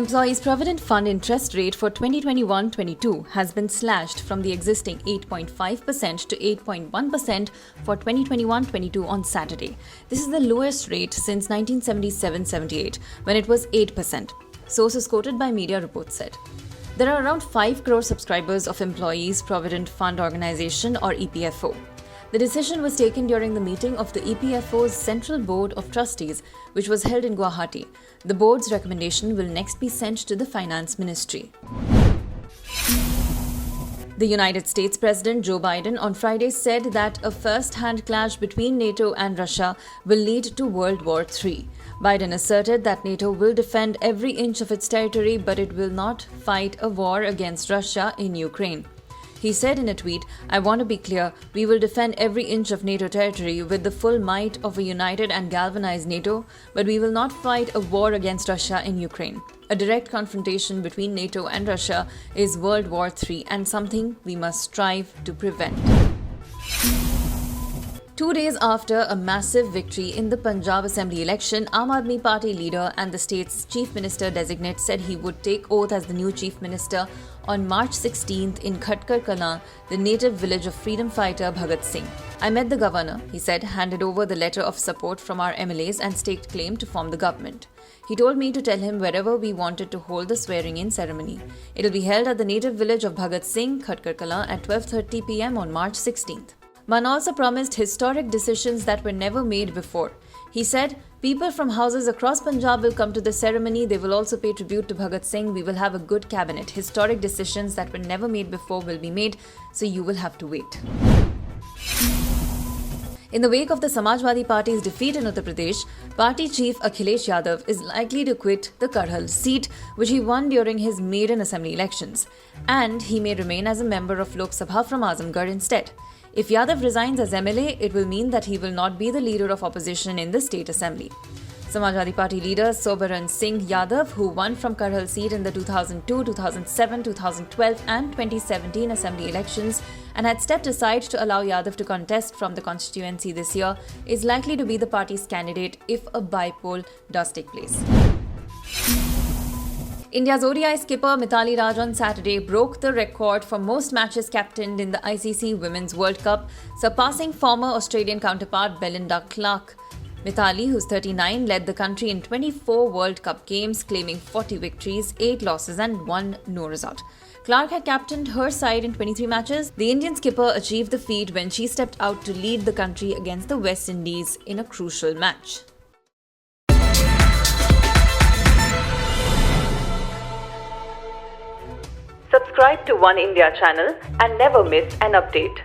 Employees' Provident Fund interest rate for 2021-22 has been slashed from the existing 8.5% to 8.1% for 2021-22 on Saturday. This is the lowest rate since 1977-78, when it was 8%. Sources quoted by media reports said. There are around 5 crore subscribers of Employees' Provident Fund Organization or EPFO. The decision was taken during the meeting of the EPFO's Central Board of Trustees, which was held in Guwahati. The board's recommendation will next be sent to the Finance Ministry. The United States President Joe Biden on Friday said that a first-hand clash between NATO and Russia will lead to World War III. Biden asserted that NATO will defend every inch of its territory, but it will not fight a war against Russia in Ukraine. He said in a tweet, "I want to be clear, we will defend every inch of NATO territory with the full might of a united and galvanized NATO, but we will not fight a war against Russia in Ukraine. A direct confrontation between NATO and Russia is World War III and something we must strive to prevent." 2 days after a massive victory in the Punjab Assembly election, Aam Aadmi Party leader and the state's chief minister-designate said he would take oath as the new chief minister on March 16th in Khatkar Kalan, the native village of freedom fighter Bhagat Singh. "I met the governor," he said, handed over the letter of support from our MLAs and staked claim to form the government. He told me to tell him wherever we wanted to hold the swearing-in ceremony. It will be held at the native village of Bhagat Singh, Khatkar Kalan at 12:30 p.m. on March 16th. Man also promised historic decisions that were never made before. He said, "People from houses across Punjab will come to the ceremony. They will also pay tribute to Bhagat Singh. We will have a good cabinet. Historic decisions that were never made before will be made, so you will have to wait." In the wake of the Samajwadi Party's defeat in Uttar Pradesh, party chief Akhilesh Yadav is likely to quit the Karhal seat, which he won during his maiden assembly elections, and he may remain as a member of Lok Sabha from Azamgarh instead. If Yadav resigns as MLA, it will mean that he will not be the leader of opposition in the state assembly. Samajwadi Party leader Sobaran Singh Yadav, who won from Karhal seat in the 2002, 2007, 2012 and 2017 assembly elections and had stepped aside to allow Yadav to contest from the constituency this year, is likely to be the party's candidate if a by-poll does take place. India's ODI skipper Mithali Raj on Saturday broke the record for most matches captained in the ICC Women's World Cup, surpassing former Australian counterpart Belinda Clark. Mithali, who's 39, led the country in 24 World Cup games, claiming 40 victories, 8 losses and 1 no result. Clark had captained her side in 23 matches. The Indian skipper achieved the feat when she stepped out to lead the country against the West Indies in a crucial match. Subscribe to One India channel and never miss an update.